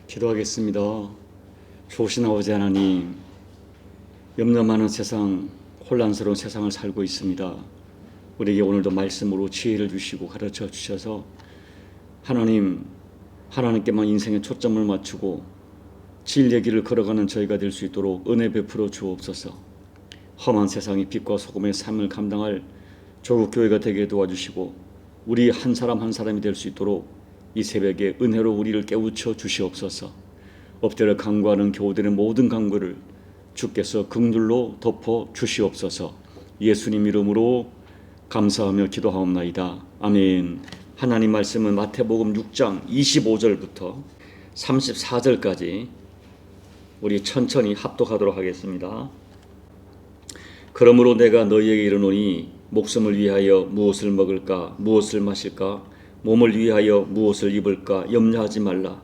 기도하겠습니다. 좋으신 아버지 하나님, 염려 많은 세상, 혼란스러운 세상을 살고 있습니다. 우리에게 오늘도 말씀으로 지혜를 주시고 가르쳐 주셔서 하나님께만 인생의 초점을 맞추고 진리의 길을 걸어가는 저희가 될 수 있도록 은혜 베풀어 주옵소서. 험한 세상의 빛과 소금의 삶을 감당할 조국 교회가 되게 도와주시고 우리 한 사람 한 사람이 될 수 있도록 이 새벽에 은혜로 우리를 깨우쳐 주시옵소서. 엎드려 간구하는 교우들의 모든 간구를 주께서 긍휼로 덮어 주시옵소서. 예수님 이름으로 감사하며 기도하옵나이다. 아멘. 하나님 말씀은 마태복음 6장 25절부터 34절까지 우리 천천히 합독하도록 하겠습니다. 그러므로 내가 너희에게 이르노니 목숨을 위하여 무엇을 먹을까 무엇을 마실까 몸을 위하여 무엇을 입을까 염려하지 말라.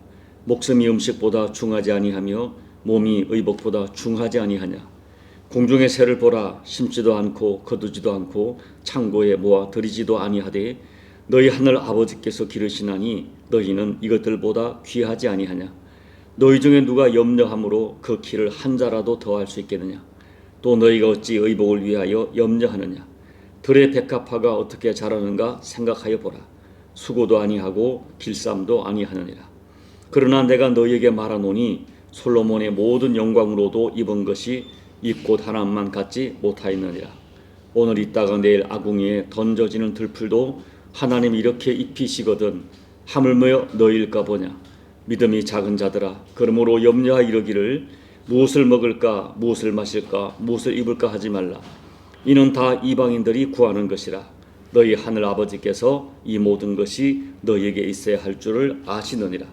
목숨이 음식보다 중하지 아니하며 몸이 의복보다 중하지 아니하냐. 공중의 새를 보라. 심지도 않고 거두지도 않고 창고에 모아 들이지도 아니하되 너희 하늘 아버지께서 기르시나니 너희는 이것들보다 귀하지 아니하냐. 너희 중에 누가 염려함으로 그 키를 한 자라도 더할 수 있겠느냐. 또 너희가 어찌 의복을 위하여 염려하느냐. 들의 백합화가 어떻게 자라는가 생각하여 보라. 수고도 아니하고 길쌈도 아니하느니라. 그러나 내가 너희에게 말하노니 솔로몬의 모든 영광으로도 입은 것이 이 꽃 하나만 갖지 못하였느니라. 오늘 있다가 내일 아궁이에 던져지는 들풀도 하나님이 이렇게 입히시거든 하물며 너희일까 보냐. 믿음이 작은 자들아, 그러므로 염려하여 이르기를 무엇을 먹을까 무엇을 마실까 무엇을 입을까 하지 말라. 이는 다 이방인들이 구하는 것이라. 너희 하늘 아버지께서 이 모든 것이 너희에게 있어야 할 줄을 아시느니라.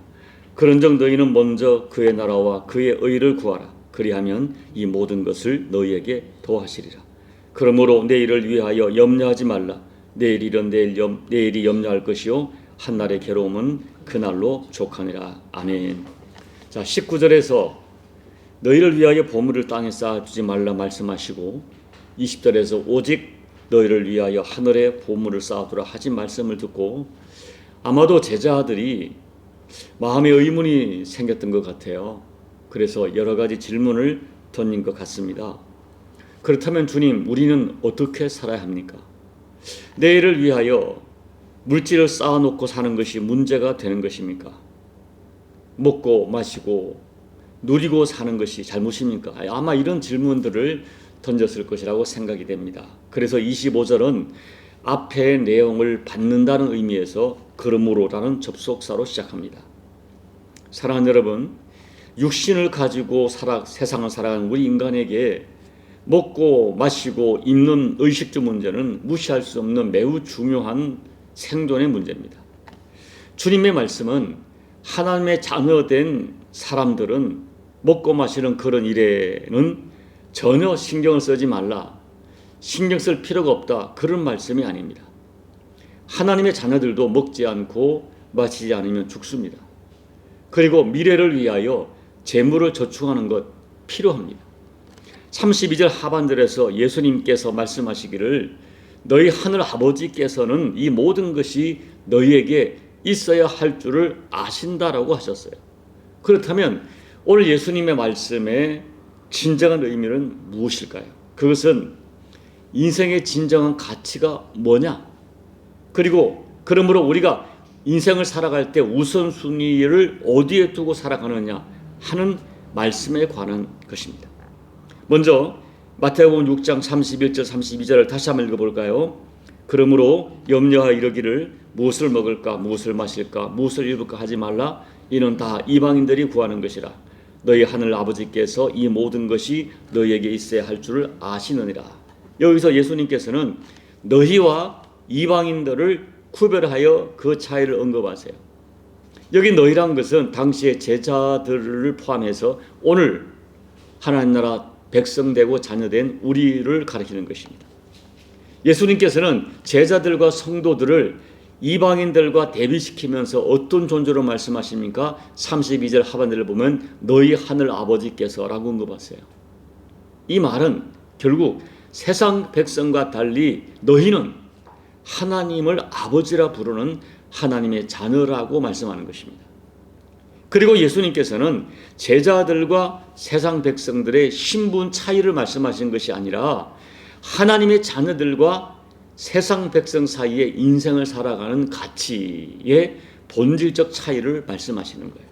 그런즉 너희는 먼저 그의 나라와 그의 의를 구하라. 그리하면 이 모든 것을 너희에게 더하시리라. 그러므로 내일을 위하여 염려하지 말라. 내일이란 내일이 염려할 것이요 한날의 괴로움은 그날로 족하니라. 아멘. 자, 19절에서 너희를 위하여 보물을 땅에 쌓아두지 말라 말씀하시고 20절에서 오직 너희를 위하여 하늘에 보물을 쌓아두라 하신 말씀을 듣고 아마도 제자들이 마음에 의문이 생겼던 것 같아요. 그래서 여러 가지 질문을 던진 것 같습니다. 그렇다면 주님, 우리는 어떻게 살아야 합니까? 내일을 위하여 물질을 쌓아놓고 사는 것이 문제가 되는 것입니까? 먹고 마시고 누리고 사는 것이 잘못입니까? 아마 이런 질문들을 던졌을 것이라고 생각이 됩니다. 그래서 25절은 앞의 내용을 받는다는 의미에서 그러므로라는 접속사로 시작합니다. 사랑하는 여러분, 육신을 가지고 세상을 살아가는 우리 인간에게 먹고 마시고 입는 의식주 문제는 무시할 수 없는 매우 중요한 생존의 문제입니다. 주님의 말씀은 하나님의 자녀된 사람들은 먹고 마시는 그런 일에는 전혀 신경을 쓰지 말라. 신경 쓸 필요가 없다. 그런 말씀이 아닙니다. 하나님의 자녀들도 먹지 않고 마시지 않으면 죽습니다. 그리고 미래를 위하여 재물을 저축하는 것 필요합니다. 32절 하반절에서 예수님께서 말씀하시기를 너희 하늘 아버지께서는 이 모든 것이 너희에게 있어야 할 줄을 아신다라고 하셨어요. 그렇다면 오늘 예수님의 말씀에 진정한 의미는 무엇일까요? 그것은 인생의 진정한 가치가 뭐냐? 그리고 그러므로 우리가 인생을 살아갈 때 우선순위를 어디에 두고 살아가느냐 하는 말씀에 관한 것입니다. 먼저 마태복음 6장 31절 32절을 다시 한번 읽어볼까요? 그러므로 염려하여 이르기를 무엇을 먹을까 무엇을 마실까 무엇을 입을까 하지 말라. 이는 다 이방인들이 구하는 것이라. 너희 하늘 아버지께서 이 모든 것이 너희에게 있어야 할 줄을 아시느니라. 여기서 예수님께서는 너희와 이방인들을 구별하여 그 차이를 언급하세요. 여기 너희란 것은 당시의 제자들을 포함해서 오늘 하나님 나라 백성되고 자녀된 우리를 가리키는 것입니다. 예수님께서는 제자들과 성도들을 이방인들과 대비시키면서 어떤 존재로 말씀하십니까? 32절 하반절을 보면 너희 하늘 아버지께서라고 언급하세요. 이 말은 결국 세상 백성과 달리 너희는 하나님을 아버지라 부르는 하나님의 자녀라고 말씀하는 것입니다. 그리고 예수님께서는 제자들과 세상 백성들의 신분 차이를 말씀하신 것이 아니라 하나님의 자녀들과 세상 백성 사이에 인생을 살아가는 가치의 본질적 차이를 말씀하시는 거예요.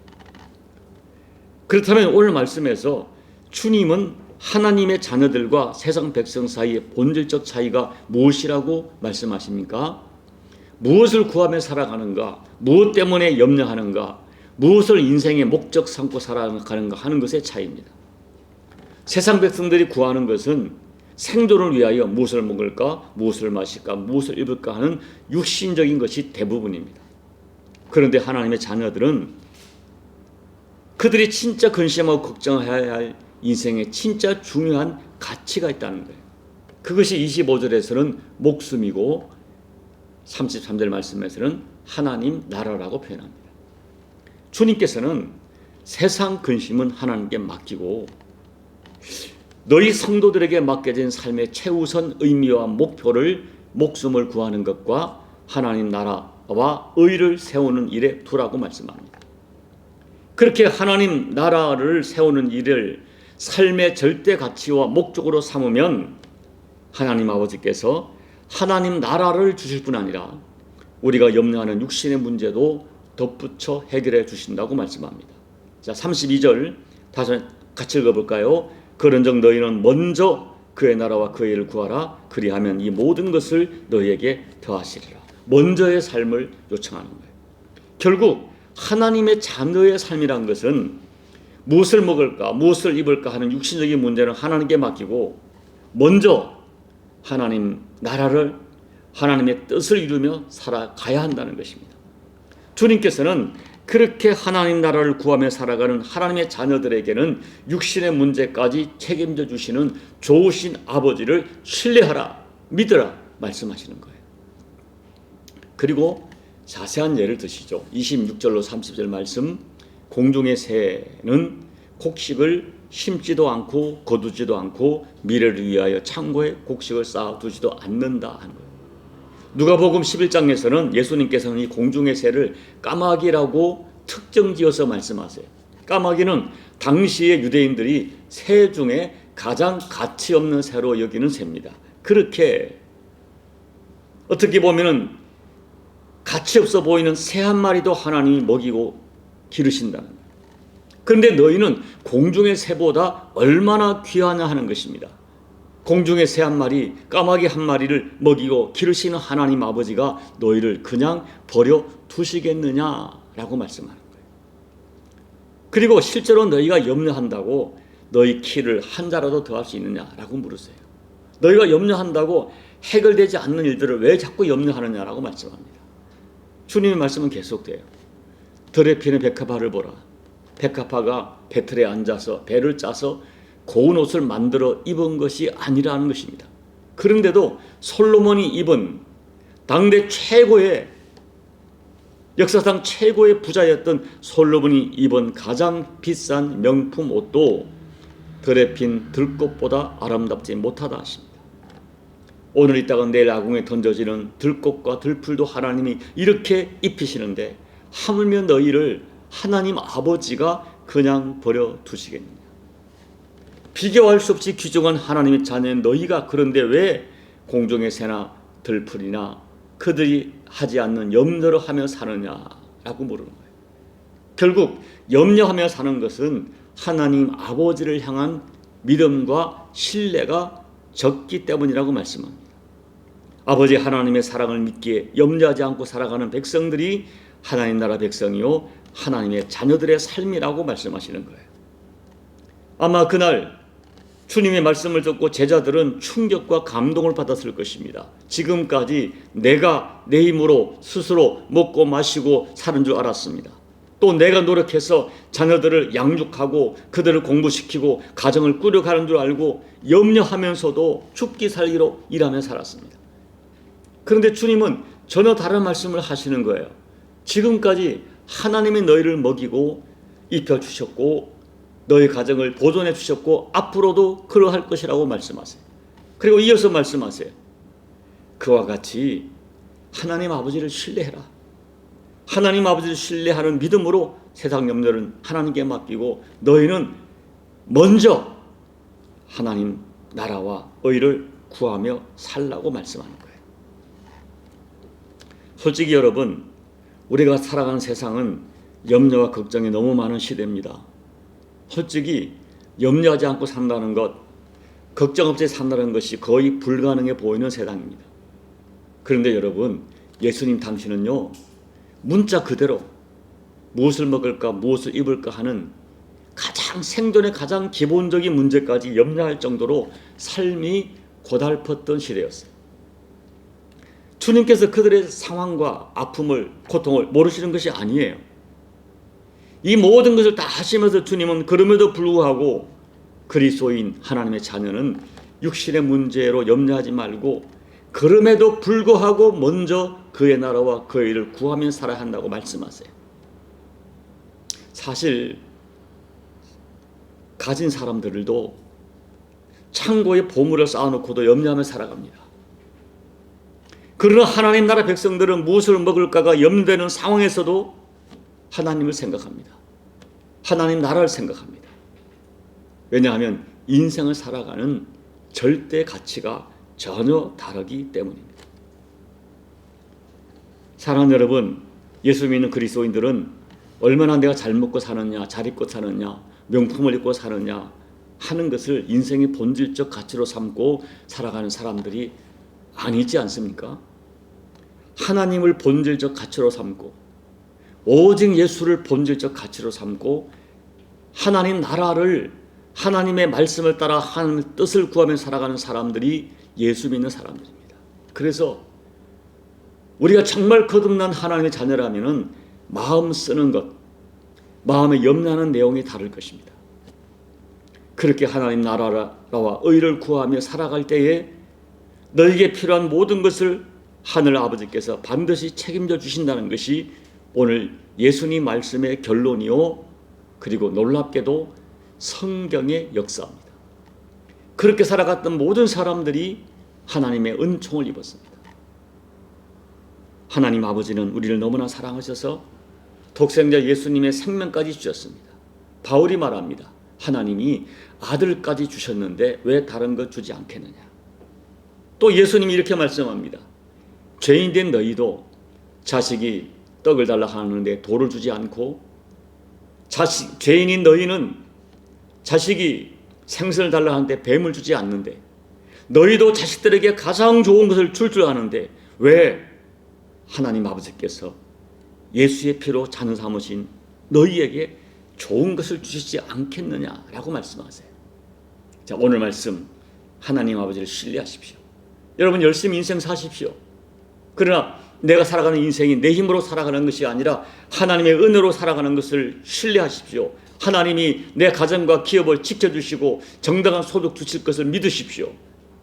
그렇다면 오늘 말씀에서 주님은 하나님의 자녀들과 세상 백성 사이의 본질적 차이가 무엇이라고 말씀하십니까? 무엇을 구하며 살아가는가? 무엇 때문에 염려하는가? 무엇을 인생의 목적 삼고 살아가는가 하는 것의 차이입니다. 세상 백성들이 구하는 것은 생존을 위하여 무엇을 먹을까, 무엇을 마실까, 무엇을 입을까 하는 육신적인 것이 대부분입니다. 그런데 하나님의 자녀들은 그들이 진짜 근심하고 걱정해야 할 인생에 진짜 중요한 가치가 있다는 거예요. 그것이 25절에서는 목숨이고 33절 말씀에서는 하나님 나라라고 표현합니다. 주님께서는 세상 근심은 하나님께 맡기고 너희 성도들에게 맡겨진 삶의 최우선 의미와 목표를 목숨을 구하는 것과 하나님 나라와 의를 세우는 일에 두라고 말씀합니다. 그렇게 하나님 나라를 세우는 일을 삶의 절대 가치와 목적으로 삼으면 하나님 아버지께서 하나님 나라를 주실 뿐 아니라 우리가 염려하는 육신의 문제도 덧붙여 해결해 주신다고 말씀합니다. 자, 32절 다시 같이 읽어볼까요? 그런즉 너희는 먼저 그의 나라와 그의 일을 구하라. 그리하면 이 모든 것을 너희에게 더하시리라. 먼저의 삶을 요청하는 거예요. 결국 하나님의 자녀의 삶이란 것은 무엇을 먹을까, 무엇을 입을까 하는 육신적인 문제는 하나님께 맡기고 먼저 하나님 나라를, 하나님의 뜻을 이루며 살아가야 한다는 것입니다. 주님께서는 그렇게 하나님 나라를 구하며 살아가는 하나님의 자녀들에게는 육신의 문제까지 책임져 주시는 좋으신 아버지를 신뢰하라, 믿으라 말씀하시는 거예요. 그리고 자세한 예를 드시죠. 26절로 30절 말씀, 공중의 새는 곡식을 심지도 않고 거두지도 않고 미래를 위하여 창고에 곡식을 쌓아두지도 않는다 하는 거예요. 누가복음 11장에서는 예수님께서는 이 공중의 새를 까마귀라고 특정지어서 말씀하세요. 까마귀는 당시의 유대인들이 새 중에 가장 가치 없는 새로 여기는 새입니다. 그렇게 어떻게 보면은 가치 없어 보이는 새 한 마리도 하나님이 먹이고 기르신다는 거예요. 그런데 너희는 공중의 새보다 얼마나 귀하냐 하는 것입니다. 공중의 새 한 마리, 까마귀 한 마리를 먹이고 기르시는 하나님 아버지가 너희를 그냥 버려 두시겠느냐라고 말씀하는 거예요. 그리고 실제로 너희가 염려한다고 너희 키를 한 자라도 더할 수 있느냐라고 물으세요. 너희가 염려한다고 해결되지 않는 일들을 왜 자꾸 염려하느냐라고 말씀합니다. 주님의 말씀은 계속돼요. 들에 피는 백합화를 보라. 백합화가 배틀에 앉아서 배를 짜서 고운 옷을 만들어 입은 것이 아니라는 것입니다. 그런데도 솔로몬이 입은 당대 최고의, 역사상 최고의 부자였던 솔로몬이 입은 가장 비싼 명품 옷도 들에 핀 들꽃보다 아름답지 못하다 하십니다. 오늘 있다가 내일 아궁에 던져지는 들꽃과 들풀도 하나님이 이렇게 입히시는데 하물며 너희를 하나님 아버지가 그냥 버려 두시겠느냐. 비교할 수 없이 귀중한 하나님의 자녀인 너희가 그런데 왜 공중의 새나 들풀이나 그들이 하지 않는 염려를 하며 사느냐라고 물으는 거예요. 결국 염려하며 사는 것은 하나님 아버지를 향한 믿음과 신뢰가 적기 때문이라고 말씀합니다. 아버지 하나님의 사랑을 믿기에 염려하지 않고 살아가는 백성들이 하나님 나라 백성이요 하나님의 자녀들의 삶이라고 말씀하시는 거예요. 아마 그날 주님의 말씀을 듣고 제자들은 충격과 감동을 받았을 것입니다. 지금까지 내가 내 힘으로 스스로 먹고 마시고 사는 줄 알았습니다. 또 내가 노력해서 자녀들을 양육하고 그들을 공부시키고 가정을 꾸려가는 줄 알고 염려하면서도 죽기 살기로 일하며 살았습니다. 그런데 주님은 전혀 다른 말씀을 하시는 거예요. 지금까지 하나님이 너희를 먹이고 입혀주셨고 너희 가정을 보존해 주셨고 앞으로도 그러할 것이라고 말씀하세요. 그리고 이어서 말씀하세요. 그와 같이 하나님 아버지를 신뢰해라. 하나님 아버지를 신뢰하는 믿음으로 세상 염려는 하나님께 맡기고 너희는 먼저 하나님 나라와 의를 구하며 살라고 말씀하는 거예요. 솔직히 여러분, 우리가 살아가는 세상은 염려와 걱정이 너무 많은 시대입니다. 솔직히 염려하지 않고 산다는 것, 걱정 없이 산다는 것이 거의 불가능해 보이는 세상입니다. 그런데 여러분, 예수님 당신은요, 문자 그대로 무엇을 먹을까, 무엇을 입을까 하는 가장 생존의 가장 기본적인 문제까지 염려할 정도로 삶이 고달팠던 시대였어요. 주님께서 그들의 상황과 아픔을, 고통을 모르시는 것이 아니에요. 이 모든 것을 다 하시면서 주님은 그럼에도 불구하고 그리스도인 하나님의 자녀는 육신의 문제로 염려하지 말고 그럼에도 불구하고 먼저 그의 나라와 그의 일을 구하며 살아야 한다고 말씀하세요. 사실 가진 사람들도 창고에 보물을 쌓아놓고도 염려하며 살아갑니다. 그러나 하나님 나라 백성들은 무엇을 먹을까가 염려되는 상황에서도 하나님을 생각합니다. 하나님 나라를 생각합니다. 왜냐하면 인생을 살아가는 절대 가치가 전혀 다르기 때문입니다. 사랑하는 여러분, 예수 믿는 그리스도인들은 얼마나 내가 잘 먹고 사느냐, 잘 입고 사느냐, 명품을 입고 사느냐 하는 것을 인생의 본질적 가치로 삼고 살아가는 사람들이 아니지 않습니까? 하나님을 본질적 가치로 삼고 오직 예수를 본질적 가치로 삼고 하나님 나라를, 하나님의 말씀을 따라 하나님의 뜻을 구하며 살아가는 사람들이 예수 믿는 사람들입니다. 그래서 우리가 정말 거듭난 하나님의 자녀라면 마음 쓰는 것, 마음에 염려하는 내용이 다를 것입니다. 그렇게 하나님 나라와 의를 구하며 살아갈 때에 너에게 필요한 모든 것을 하늘 아버지께서 반드시 책임져 주신다는 것이 오늘 예수님 말씀의 결론이요, 그리고 놀랍게도 성경의 역사입니다. 그렇게 살아갔던 모든 사람들이 하나님의 은총을 입었습니다. 하나님 아버지는 우리를 너무나 사랑하셔서 독생자 예수님의 생명까지 주셨습니다. 바울이 말합니다. 하나님이 아들까지 주셨는데 왜 다른 것 주지 않겠느냐. 또 예수님이 이렇게 말씀합니다. 죄인된 너희도 자식이 떡을 달라 하는데 돌을 주지 않고, 죄인인 너희는 자식이 생선을 달라 하는데 뱀을 주지 않는데, 너희도 자식들에게 가장 좋은 것을 줄 아는데 왜 하나님 아버지께서 예수의 피로 자녀 삼으신 너희에게 좋은 것을 주시지 않겠느냐라고 말씀하세요. 자, 오늘 말씀 하나님 아버지를 신뢰하십시오. 여러분 열심히 인생 사십시오. 그러나 내가 살아가는 인생이 내 힘으로 살아가는 것이 아니라 하나님의 은혜로 살아가는 것을 신뢰하십시오. 하나님이 내 가정과 기업을 지켜주시고 정당한 소득 주실 것을 믿으십시오.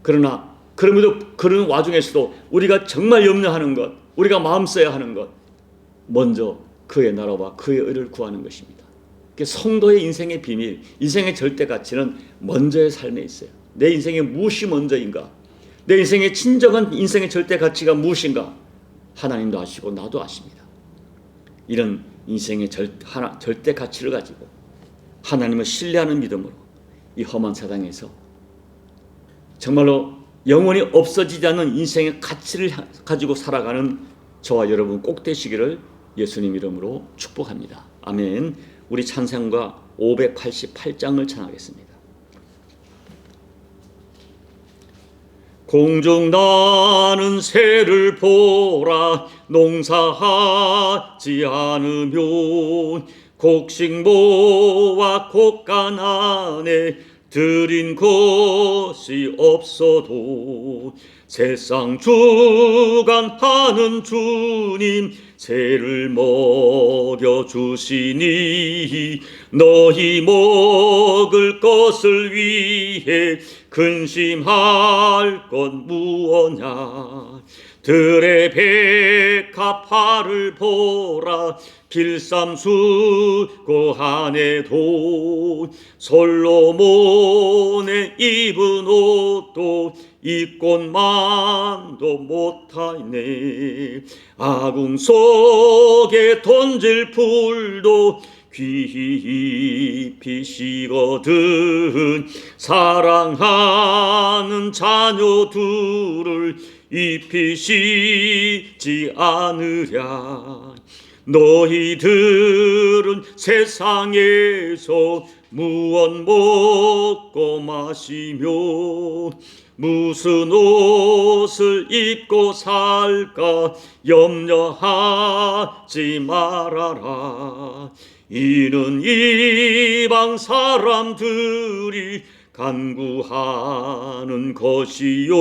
그러나 그럼에도 그런 와중에서도 우리가 정말 염려하는 것, 우리가 마음 써야 하는 것, 먼저 그의 나라와 그의 의를 구하는 것입니다. 성도의 인생의 비밀, 인생의 절대 가치는 먼저의 삶에 있어요. 내 인생의 무엇이 먼저인가? 내 인생의 진정한 인생의 절대 가치가 무엇인가? 하나님도 아시고 나도 아십니다. 이런 인생의 절대 가치를 가지고 하나님을 신뢰하는 믿음으로 이 험한 세상에서 정말로 영원히 없어지지 않는 인생의 가치를 가지고 살아가는 저와 여러분 꼭 되시기를 예수님 이름으로 축복합니다. 아멘. 우리 찬송가 588장을 찬하겠습니다. 공중 나는 새를 보라. 농사하지 않으면 곡식모와 곡간 안에 들인 것이 없어도 세상 주관하는 주님 새를 먹여주시니 너희 먹을 것을 위해 근심할 것 무엇냐. 들의 백합화를 보라. 빌삼수고 안에도 솔로몬의 입은 옷도 이 꽃만도 못하네. 아궁 속에 던질 풀도 깊이 식거든. 사랑하는 자녀들을 입히시지 않으랴. 너희들은 세상에서 무엇 먹고 마시며 무슨 옷을 입고 살까 염려하지 말아라. 이는 이방 사람들이 간구하는 것이요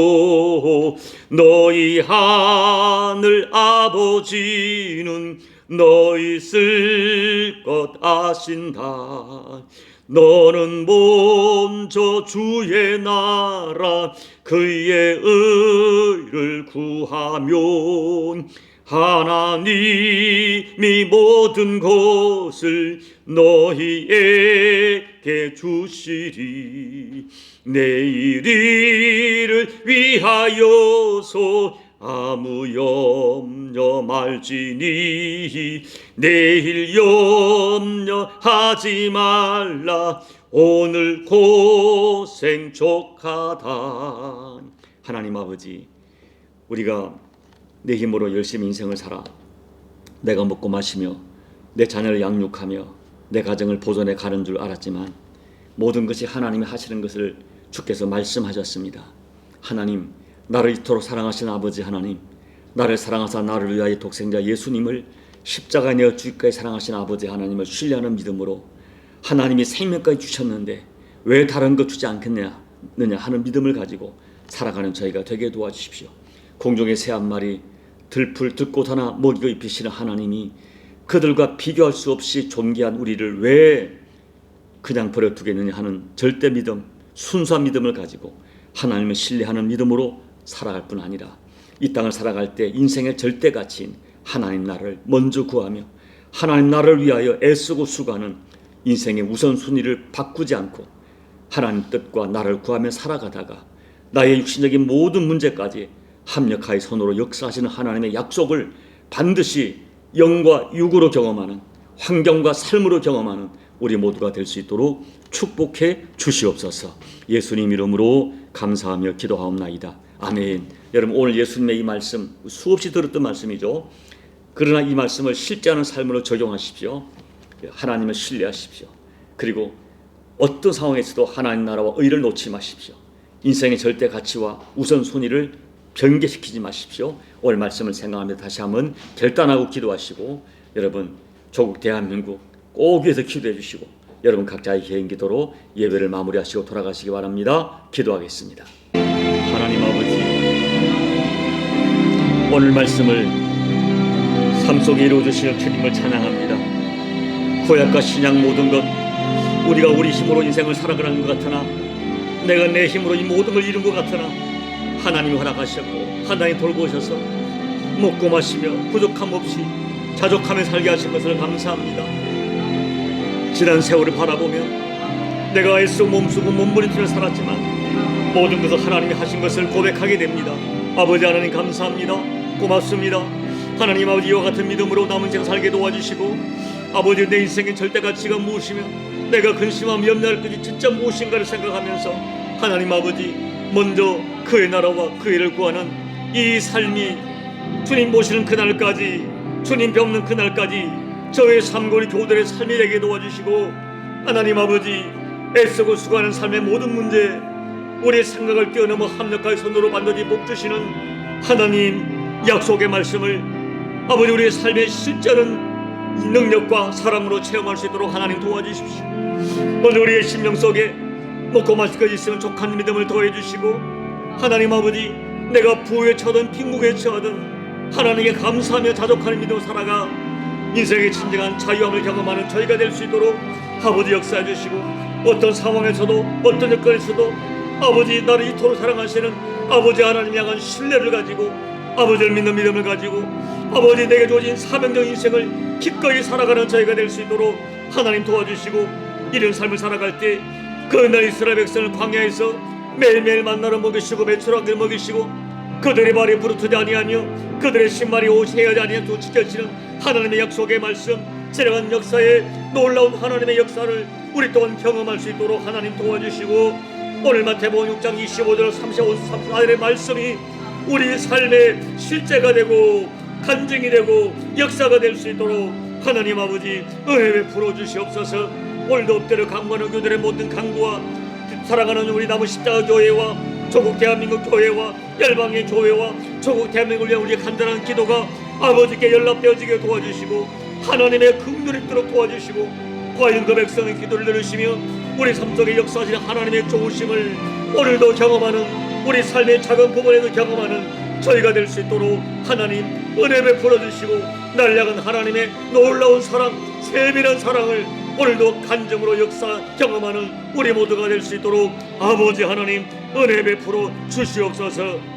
너희 하늘 아버지는 너희 쓸 것 아신다. 너는 먼저 주의 나라 그의 의를 구하면 하나님이 모든 것을 너희에게 주시리. 내일 일을 위하여서 아무 염려 말지니 내일 염려하지 말라. 오늘 고생 족하다. 하나님 아버지, 우리가 내 힘으로 열심히 인생을 살아 내가 먹고 마시며 내 자녀를 양육하며 내 가정을 보존해 가는 줄 알았지만 모든 것이 하나님이 하시는 것을 주께서 말씀하셨습니다. 하나님, 나를 이토록 사랑하신 아버지 하나님, 나를 사랑하사 나를 위하여 독생자 예수님을 십자가에 내어 주기까지 사랑하신 아버지 하나님을 신뢰하는 믿음으로 하나님이 생명까지 주셨는데 왜 다른 것 주지 않겠느냐 하는 믿음을 가지고 살아가는 저희가 되게 도와주십시오. 공중의 새 한 마리 들풀 들꽃 하나 먹이고 입히시는 하나님이 그들과 비교할 수 없이 존귀한 우리를 왜 그냥 버려두겠느냐 하는 절대 믿음, 순수한 믿음을 가지고 하나님을 신뢰하는 믿음으로 살아갈 뿐 아니라 이 땅을 살아갈 때 인생의 절대 가치인 하나님 나라를 먼저 구하며 하나님 나라를 위하여 애쓰고 수고하는 인생의 우선순위를 바꾸지 않고 하나님 뜻과 나라를 구하며 살아가다가 나의 육신적인 모든 문제까지 합력하여 손으로 역사하시는 하나님의 약속을 반드시 영과 육으로 경험하는, 환경과 삶으로 경험하는 우리 모두가 될 수 있도록 축복해 주시옵소서. 예수님 이름으로 감사하며 기도하옵나이다. 아멘. 여러분, 오늘 예수님의 이 말씀 수없이 들었던 말씀이죠. 그러나 이 말씀을 실제하는 삶으로 적용하십시오. 하나님을 신뢰하십시오. 그리고 어떤 상황에서도 하나님 나라와 의를 놓지 마십시오. 인생의 절대 가치와 우선순위를 변개시키지 마십시오. 오늘 말씀을 생각하며 다시 한번 결단하고 기도하시고 여러분 조국 대한민국 꼭 위해서 기도해 주시고 여러분 각자의 개인 기도로 예배를 마무리하시고 돌아가시기 바랍니다. 기도하겠습니다. 하나님 아버지, 오늘 말씀을 삶 속에 이루어주시는 주님을 찬양합니다. 구약과 신약 모든 것 우리가 우리 힘으로 인생을 살아가는 것 같으나 내가 내 힘으로 이 모든 걸 이룬 것 같으나 하나님이 허락하셨고 하나님이 돌보셔서 먹고 마시며 부족함 없이 자족하며 살게 하신 것을 감사합니다. 지난 세월을 바라보며 내가 애쓰고 몸쓰고 몸부림치며 살았지만 모든 것을 하나님이 하신 것을 고백하게 됩니다. 아버지 하나님 감사합니다. 고맙습니다. 하나님 아버지, 이와 같은 믿음으로 남은 생을 살게 도와주시고 아버지, 내 인생의 절대 가치가 무엇이며 내가 근심하며 염려할 것이 진짜 무엇인가를 생각하면서 하나님 아버지, 먼저 그의 나라와 그 일을 구하는 이 삶이 주님 보시는 그날까지, 주님 뵙는 그날까지 저의 삶고리 교들의 삶이 되게 도와주시고 하나님 아버지, 애쓰고 수고하는 삶의 모든 문제 우리의 생각을 뛰어넘어 합력하여 손으로 반드시 복주시는 하나님 약속의 말씀을 아버지 우리의 삶의 실제는 능력과 사랑으로 체험할 수 있도록 하나님 도와주십시오. 오늘 우리의 심령 속에 먹고 마실 것 있으면 족한 믿음을 더해 주시고 하나님 아버지, 내가 부에 처하든 빈국에 처하든 하나님께 감사하며 자족하는 믿음으로 살아가 인생의 진정한 자유함을 경험하는 저희가 될 수 있도록 아버지 역사해 주시고 어떤 상황에서도 어떤 여건에서도 아버지, 나를 이토록 사랑하시는 아버지 하나님 향한 신뢰를 가지고 아버지를 믿는 믿음을 가지고 아버지, 내게 주어진 사명적 인생을 기꺼이 살아가는 저희가 될 수 있도록 하나님 도와주시고 이런 삶을 살아갈 때 그날 이스라엘 백성을 광야에서 매일매일 만나러 먹이시고 매출하기를 먹이시고 그들의 발이 부르트지 아니하며 그들의 신발이 옷이 헤어지 아니하고 지켜지는 하나님의 약속의 말씀, 지나간 역사에 놀라운 하나님의 역사를 우리 또한 경험할 수 있도록 하나님 도와주시고, 오늘 마태복음 6장 25절 35, 34절의 말씀이 우리 삶의 실제가 되고 간증이 되고 역사가 될 수 있도록 하나님 아버지 은혜 베풀어 주시옵소서. 오늘도 엎드려 간구하는 교들의 모든 간구와 사랑하는 우리 남은 십자가 교회와 조국 대한민국 교회와 열방의 교회와 조국 대한민국을 위한 우리의 간단한 기도가 아버지께 연락되어지게 도와주시고 하나님의 긍휼이 있도록 도와주시고, 과연 그 백성의 기도를 들으시며 우리 삶 속에 역사하시는 하나님의 좋으심을 오늘도 경험하는, 우리 삶의 작은 부분에도 경험하는 저희가 될 수 있도록 하나님 은혜 베풀어 주시고, 날량한 하나님의 놀라운 사랑, 세밀한 사랑을 오늘도 간증으로 역사 경험하는 우리 모두가 될 수 있도록 아버지 하나님 은혜 베풀어 주시옵소서.